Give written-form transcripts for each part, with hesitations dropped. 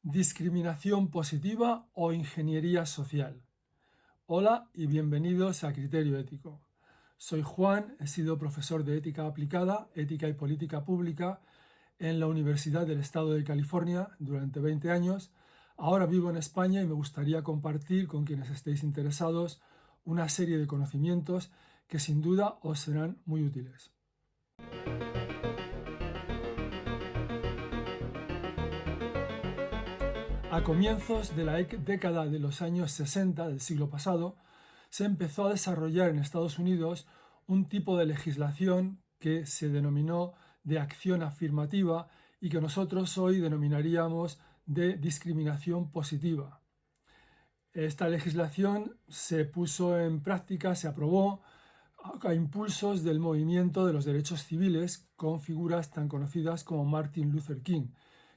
Discriminación positiva o ingeniería social. Hola y bienvenidos a Criterio Ético. Soy Juan, he sido profesor de ética aplicada, ética y política pública en la Universidad del Estado de California durante 20 años. Ahora vivo en España y me gustaría compartir con quienes estéis interesados una serie de conocimientos que sin duda os serán muy útiles. A comienzos de la década de los años 60 del siglo pasado, se empezó a desarrollar en Estados Unidos un tipo de legislación que se denominó de acción afirmativa y que nosotros hoy denominaríamos de discriminación positiva. Esta legislación se puso en práctica, se aprobó a impulsos del movimiento de los derechos civiles con figuras tan conocidas como Martin Luther King,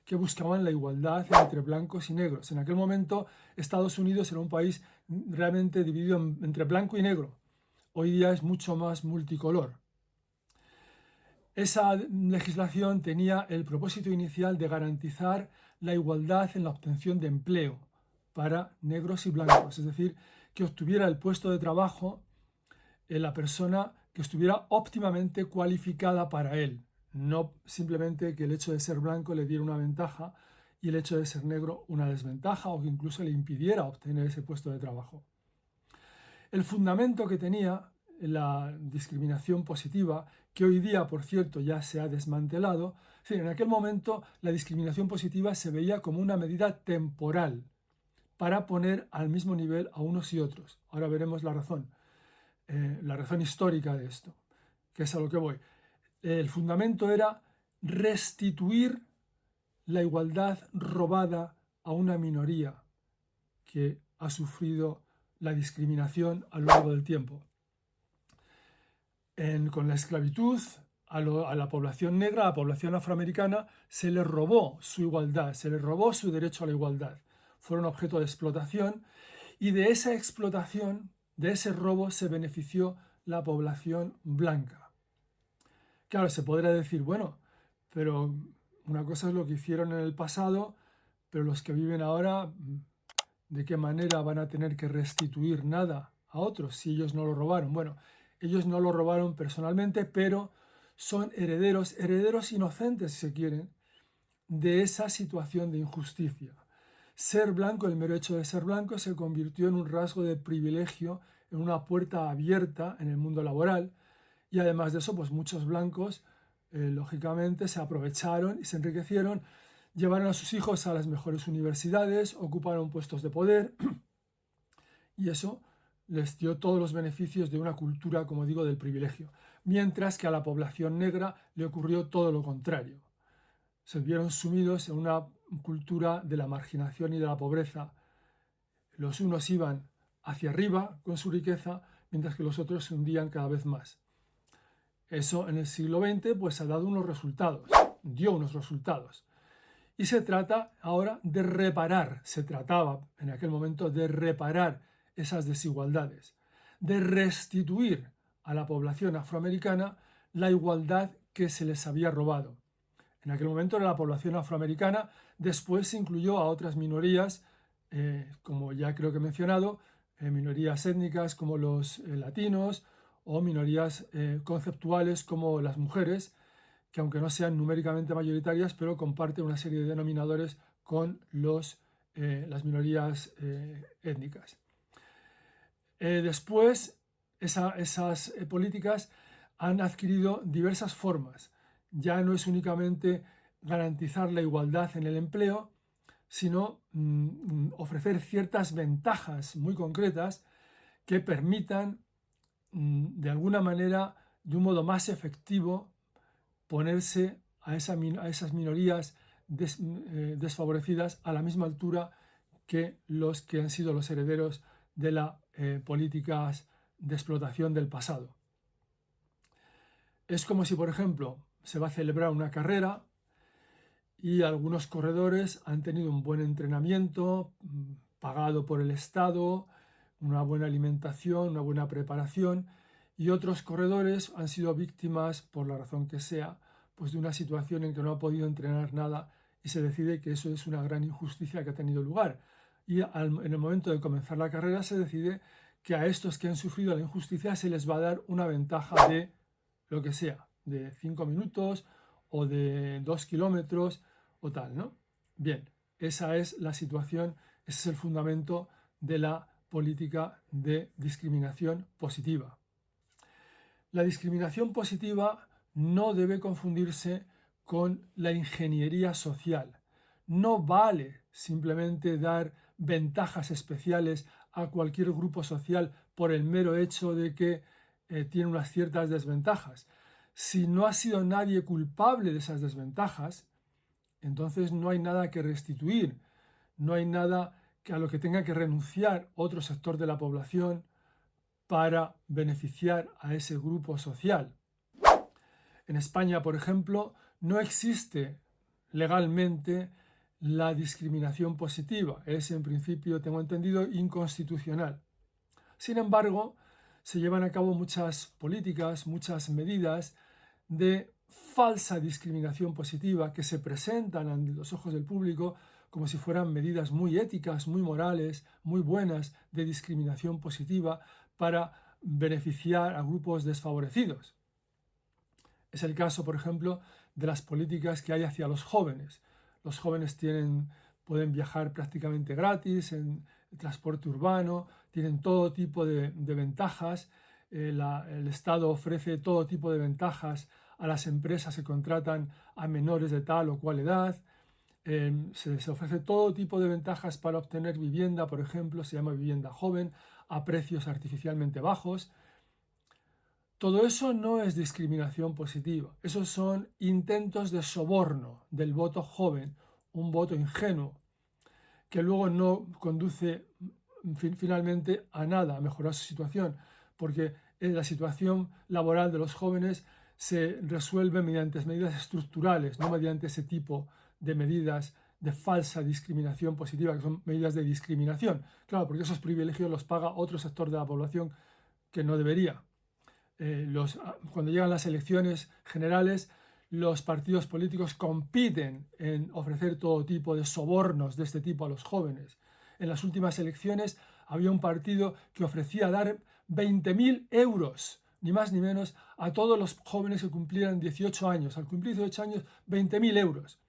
que buscaban la igualdad entre blancos y negros. En aquel momento Estados Unidos era un país realmente dividido entre blanco y negro. Hoy día es mucho más multicolor. Esa legislación tenía el propósito inicial de garantizar la igualdad en la obtención de empleo para negros y blancos, es decir, que obtuviera el puesto de trabajo la persona que estuviera óptimamente cualificada para él, no simplemente que el hecho de ser blanco le diera una ventaja y el hecho de ser negro una desventaja o que incluso le impidiera obtener ese puesto de trabajo. El fundamento que tenía la discriminación positiva, que hoy día, por cierto, ya se ha desmantelado, es decir, en aquel momento la discriminación positiva se veía como una medida temporal para poner al mismo nivel a unos y otros. Ahora veremos la razón histórica de esto, que es a lo que voy. El fundamento era restituir la igualdad robada a una minoría que ha sufrido la discriminación a lo largo del tiempo. Con la esclavitud, a la población negra, a la población afroamericana, se le robó su igualdad, se le robó su derecho a la igualdad. Fueron objeto de explotación y de esa explotación, de ese robo, se benefició la población blanca. Claro, se podrá decir, bueno, pero una cosa es lo que hicieron en el pasado, pero los que viven ahora, ¿de qué manera van a tener que restituir nada a otros si ellos no lo robaron? Bueno, ellos no lo robaron personalmente, pero son herederos inocentes, si se quieren, de esa situación de injusticia. Ser blanco, el mero hecho de ser blanco, se convirtió en un rasgo de privilegio, en una puerta abierta en el mundo laboral, y además de eso, pues muchos blancos, lógicamente, se aprovecharon y se enriquecieron, llevaron a sus hijos a las mejores universidades, ocuparon puestos de poder, y eso les dio todos los beneficios de una cultura, como digo, del privilegio, mientras que a la población negra le ocurrió todo lo contrario. Se vieron sumidos en una cultura de la marginación y de la pobreza. Los unos iban hacia arriba con su riqueza, mientras que los otros se hundían cada vez más. Eso en el siglo XX pues ha dado unos resultados, dio unos resultados. Y se trata ahora de reparar, se trataba en aquel momento de reparar esas desigualdades, de restituir a la población afroamericana la igualdad que se les había robado. En aquel momento era la población afroamericana, después se incluyó a otras minorías, como ya creo que he mencionado, minorías étnicas como los latinos o minorías conceptuales como las mujeres, que aunque no sean numéricamente mayoritarias, pero comparten una serie de denominadores con las minorías étnicas. Después, esas políticas han adquirido diversas formas. Ya no es únicamente garantizar la igualdad en el empleo, sino ofrecer ciertas ventajas muy concretas que permitan, de alguna manera, de un modo más efectivo, ponerse a esas minorías desfavorecidas a la misma altura que los que han sido los herederos de las políticas de explotación del pasado. Es como si, por ejemplo, se va a celebrar una carrera y algunos corredores han tenido un buen entrenamiento pagado por el Estado, una buena alimentación, una buena preparación, y otros corredores han sido víctimas, por la razón que sea, pues de una situación en que no ha podido entrenar nada y se decide que eso es una gran injusticia que ha tenido lugar. Y en el momento de comenzar la carrera se decide que a estos que han sufrido la injusticia se les va a dar una ventaja de lo que sea, de 5 minutos o de 2 kilómetros o tal, ¿no? Bien, esa es la situación, ese es el fundamento de la política de discriminación positiva. La discriminación positiva no debe confundirse con la ingeniería social. No vale simplemente dar ventajas especiales a cualquier grupo social por el mero hecho de que tiene unas ciertas desventajas. Si no ha sido nadie culpable de esas desventajas, entonces no hay nada que restituir, no hay nada a lo que tenga que renunciar otro sector de la población para beneficiar a ese grupo social. En España, por ejemplo, no existe legalmente la discriminación positiva. Es, en principio, tengo entendido, inconstitucional. Sin embargo, se llevan a cabo muchas políticas, muchas medidas de falsa discriminación positiva que se presentan ante los ojos del público como si fueran medidas muy éticas, muy morales, muy buenas de discriminación positiva para beneficiar a grupos desfavorecidos. Es el caso, por ejemplo, de las políticas que hay hacia los jóvenes. Los jóvenes pueden viajar prácticamente gratis en el transporte urbano, tienen todo tipo de ventajas. El Estado ofrece todo tipo de ventajas a las empresas que contratan a menores de tal o cual edad. Se ofrece todo tipo de ventajas para obtener vivienda, por ejemplo, se llama vivienda joven, a precios artificialmente bajos. Todo eso no es discriminación positiva, esos son intentos de soborno del voto joven, un voto ingenuo, que luego no conduce finalmente a nada, a mejorar su situación, porque la situación laboral de los jóvenes se resuelve mediante medidas estructurales, no mediante ese tipo de medidas de falsa discriminación positiva, que son medidas de discriminación. Claro, porque esos privilegios los paga otro sector de la población que no debería. Cuando llegan las elecciones generales, los partidos políticos compiten en ofrecer todo tipo de sobornos de este tipo a los jóvenes. En las últimas elecciones había un partido que ofrecía dar 20.000 euros, ni más ni menos, a todos los jóvenes que cumplieran 18 años. Al cumplir 18 años, 20.000 euros.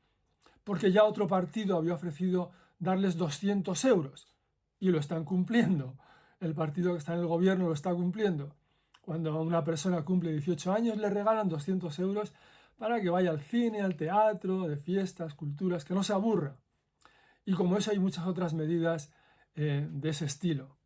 Porque ya otro partido había ofrecido darles 200 euros. Y lo están cumpliendo. El partido que está en el gobierno lo está cumpliendo. Cuando una persona cumple 18 años le regalan 200 euros para que vaya al cine, al teatro, de fiestas, culturas, que no se aburra. Y como eso hay muchas otras medidas de ese estilo.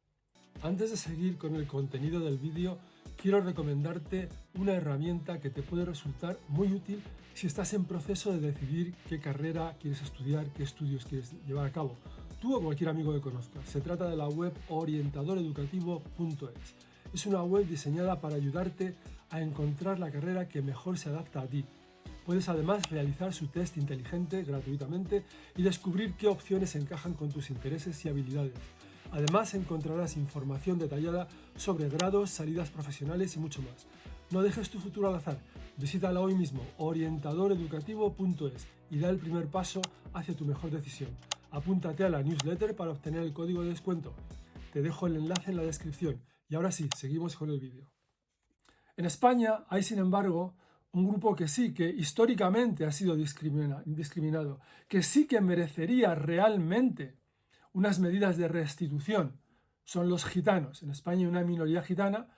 Antes de seguir con el contenido del vídeo, quiero recomendarte una herramienta que te puede resultar muy útil si estás en proceso de decidir qué carrera quieres estudiar, qué estudios quieres llevar a cabo. Tú o cualquier amigo que conozcas. Se trata de la web orientadoreducativo.es. Es una web diseñada para ayudarte a encontrar la carrera que mejor se adapta a ti. Puedes además realizar su test inteligente gratuitamente y descubrir qué opciones encajan con tus intereses y habilidades. Además encontrarás información detallada sobre grados, salidas profesionales y mucho más. No dejes tu futuro al azar. Visítala hoy mismo, orientadoreducativo.es, y da el primer paso hacia tu mejor decisión. Apúntate a la newsletter para obtener el código de descuento. Te dejo el enlace en la descripción. Y ahora sí, seguimos con el vídeo. En España hay, sin embargo, un grupo que sí, que históricamente ha sido discriminado, que sí que merecería realmente unas medidas de restitución. Son los gitanos. En España hay una minoría gitana,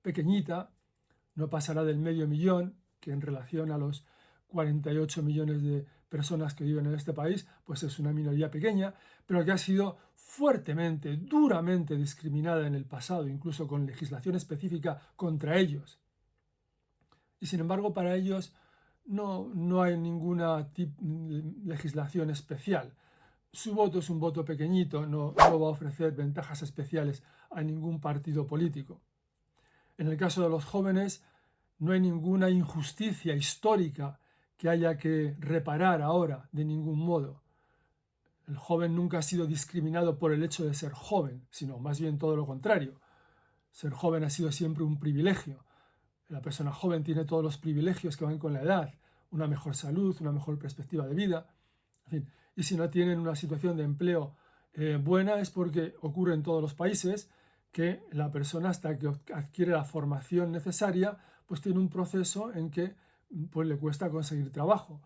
pequeñita, no pasará del 500.000, que en relación a los 48 millones de personas que viven en este país, pues es una minoría pequeña, pero que ha sido fuertemente, duramente discriminada en el pasado, incluso con legislación específica contra ellos. Y sin embargo, para ellos no hay ninguna legislación especial. Su voto es un voto pequeñito, no va a ofrecer ventajas especiales a ningún partido político. En el caso de los jóvenes, no hay ninguna injusticia histórica que haya que reparar ahora, de ningún modo. El joven nunca ha sido discriminado por el hecho de ser joven, sino más bien todo lo contrario. Ser joven ha sido siempre un privilegio. La persona joven tiene todos los privilegios que van con la edad, una mejor salud, una mejor perspectiva de vida. En fin, y si no tienen una situación de empleo buena es porque ocurre en todos los países que la persona hasta que adquiere la formación necesaria pues tiene un proceso en que pues le cuesta conseguir trabajo.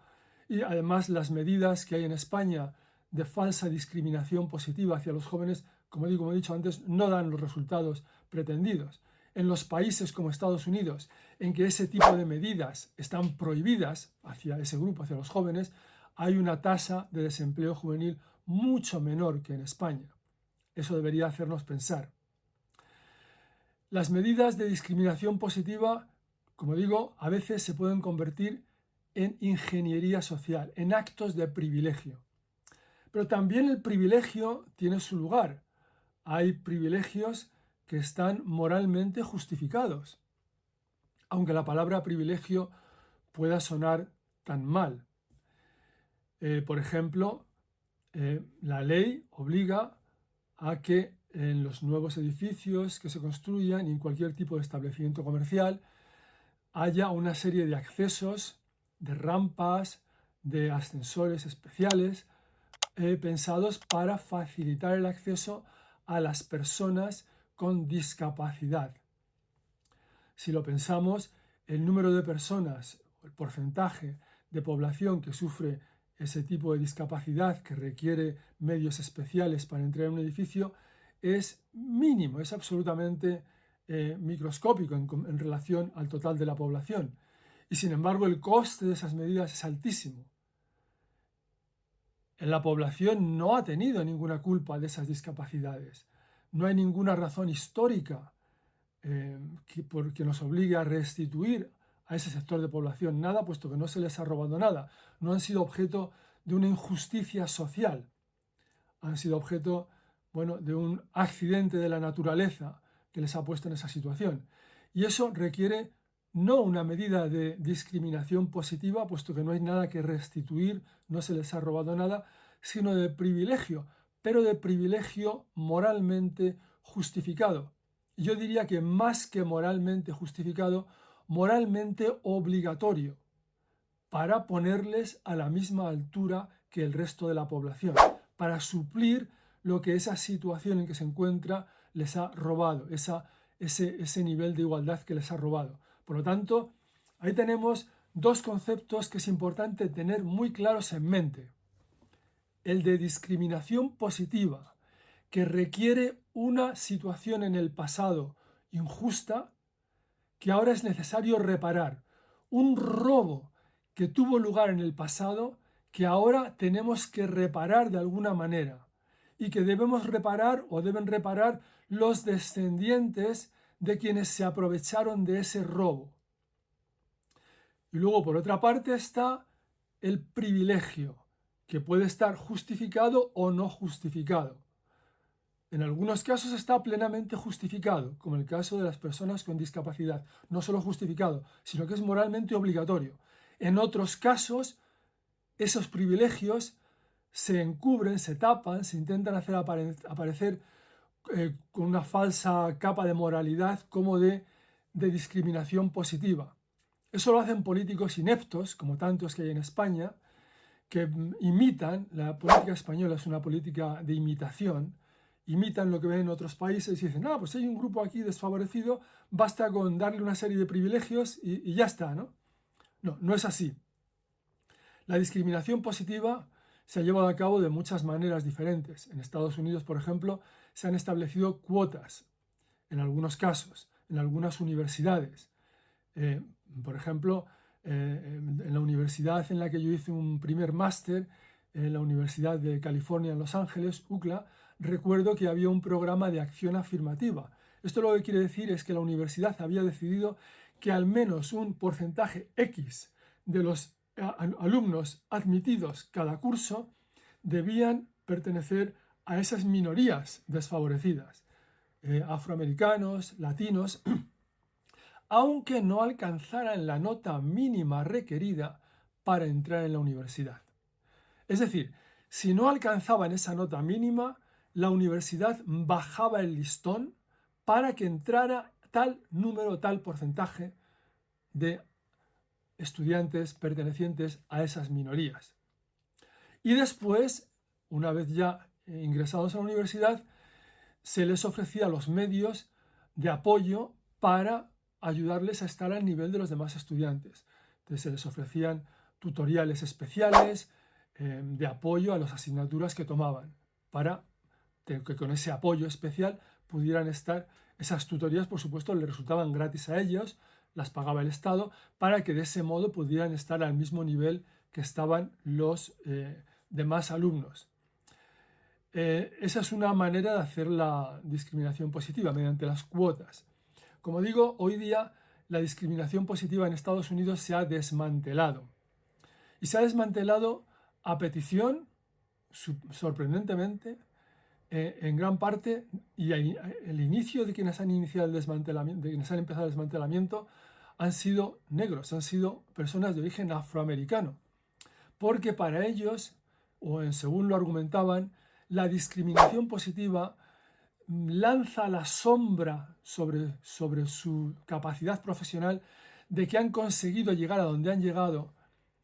Y además las medidas que hay en España de falsa discriminación positiva hacia los jóvenes, como he dicho antes, no dan los resultados pretendidos. En los países como Estados Unidos, en que ese tipo de medidas están prohibidas hacia ese grupo, hacia los jóvenes, hay una tasa de desempleo juvenil mucho menor que en España. Eso debería hacernos pensar. Las medidas de discriminación positiva, como digo, a veces se pueden convertir en ingeniería social, en actos de privilegio. Pero también el privilegio tiene su lugar. Hay privilegios que están moralmente justificados, aunque la palabra privilegio pueda sonar tan mal. Por ejemplo, la ley obliga a que en los nuevos edificios que se construyan y en cualquier tipo de establecimiento comercial haya una serie de accesos, de rampas, de ascensores especiales pensados para facilitar el acceso a las personas con discapacidad. Si lo pensamos, el número de personas, el porcentaje de población que sufre ese tipo de discapacidad que requiere medios especiales para entrar en un edificio es mínimo, es absolutamente microscópico en relación al total de la población. Y sin embargo el coste de esas medidas es altísimo. La población no ha tenido ninguna culpa de esas discapacidades. No hay ninguna razón histórica que nos obligue a restituir a ese sector de población nada, puesto que no se les ha robado nada. No han sido objeto de una injusticia social. Han sido objeto, de un accidente de la naturaleza que les ha puesto en esa situación. Y eso requiere no una medida de discriminación positiva, puesto que no hay nada que restituir, no se les ha robado nada, sino de privilegio, pero de privilegio moralmente justificado. Yo diría que más que moralmente justificado, moralmente obligatorio, para ponerles a la misma altura que el resto de la población, para suplir lo que esa situación en que se encuentra les ha robado, ese nivel de igualdad que les ha robado. Por lo tanto, ahí tenemos dos conceptos que es importante tener muy claros en mente. El de discriminación positiva, que requiere una situación en el pasado injusta que ahora es necesario reparar. Un robo que tuvo lugar en el pasado que ahora tenemos que reparar de alguna manera y que debemos reparar o deben reparar los descendientes de quienes se aprovecharon de ese robo. Y luego, por otra parte, está el privilegio, que puede estar justificado o no justificado. En algunos casos está plenamente justificado, como el caso de las personas con discapacidad. No solo justificado, sino que es moralmente obligatorio. En otros casos, esos privilegios se encubren, se tapan, se intentan hacer aparecer con una falsa capa de moralidad como de discriminación positiva. Eso lo hacen políticos ineptos, como tantos que hay en España, que imitan, la política española es una política de imitación, imitan lo que ven en otros países y dicen, pues hay un grupo aquí desfavorecido, basta con darle una serie de privilegios y ya está, ¿no? No, no es así. La discriminación positiva se ha llevado a cabo de muchas maneras diferentes. En Estados Unidos, por ejemplo, se han establecido cuotas, en algunos casos, en algunas universidades. Por ejemplo, en la universidad en la que yo hice un primer máster, en la Universidad de California en Los Ángeles, UCLA, recuerdo que había un programa de acción afirmativa. Esto lo que quiere decir es que la universidad había decidido que al menos un porcentaje X de los alumnos admitidos cada curso debían pertenecer a esas minorías desfavorecidas, afroamericanos, latinos, aunque no alcanzaran la nota mínima requerida para entrar en la universidad. Es decir, si no alcanzaban esa nota mínima, la universidad bajaba el listón para que entrara tal número, tal porcentaje de estudiantes pertenecientes a esas minorías. Y después, una vez ya ingresados a la universidad, se les ofrecía los medios de apoyo para ayudarles a estar al nivel de los demás estudiantes. Entonces se les ofrecían tutoriales especiales de apoyo a las asignaturas que tomaban, para que con ese apoyo especial pudieran estar. Esas tutorías, por supuesto, les resultaban gratis a ellos, las pagaba el Estado, para que de ese modo pudieran estar al mismo nivel que estaban los demás alumnos. Esa es una manera de hacer la discriminación positiva, mediante las cuotas. Como digo, hoy día la discriminación positiva en Estados Unidos se ha desmantelado. Y se ha desmantelado a petición, sorprendentemente, en gran parte, y el inicio de quienes han iniciado el desmantelamiento, de quienes han empezado el desmantelamiento, han sido negros, han sido personas de origen afroamericano. Porque para ellos, o según lo argumentaban, la discriminación positiva lanza la sombra sobre su capacidad profesional de que han conseguido llegar a donde han llegado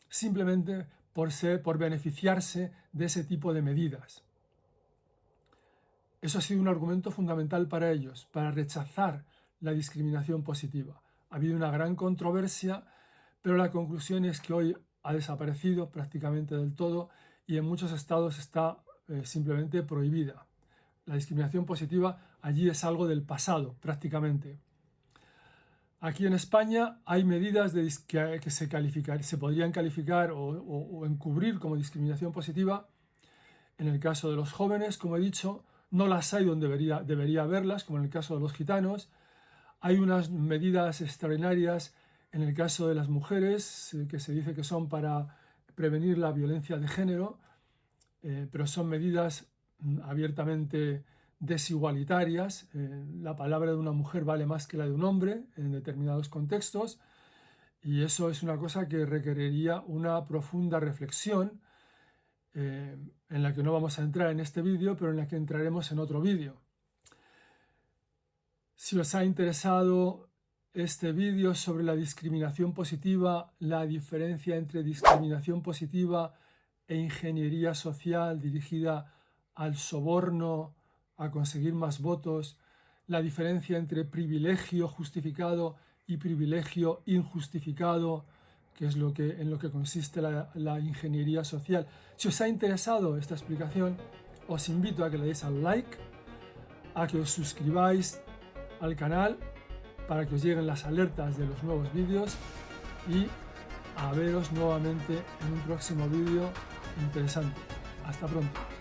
simplemente por beneficiarse de ese tipo de medidas. Eso ha sido un argumento fundamental para ellos, para rechazar la discriminación positiva. Ha habido una gran controversia, pero la conclusión es que hoy ha desaparecido prácticamente del todo y en muchos estados está simplemente prohibida. La discriminación positiva allí es algo del pasado, prácticamente. Aquí en España hay medidas que se podrían calificar o encubrir como discriminación positiva. En el caso de los jóvenes, como he dicho, no las hay donde debería haberlas, como en el caso de los gitanos. Hay unas medidas extraordinarias en el caso de las mujeres, que se dice que son para prevenir la violencia de género, pero son medidas abiertamente desigualitarias. La palabra de una mujer vale más que la de un hombre en determinados contextos, y eso es una cosa que requeriría una profunda reflexión, en la que no vamos a entrar en este vídeo, pero en la que entraremos en otro vídeo. Si os ha interesado este vídeo sobre la discriminación positiva, la diferencia entre discriminación positiva e ingeniería social dirigida al soborno, a conseguir más votos, la diferencia entre privilegio justificado y privilegio injustificado, que es en lo que consiste la ingeniería social. Si os ha interesado esta explicación, os invito a que le deis al like, a que os suscribáis al canal para que os lleguen las alertas de los nuevos vídeos, y a veros nuevamente en un próximo vídeo interesante. Hasta pronto.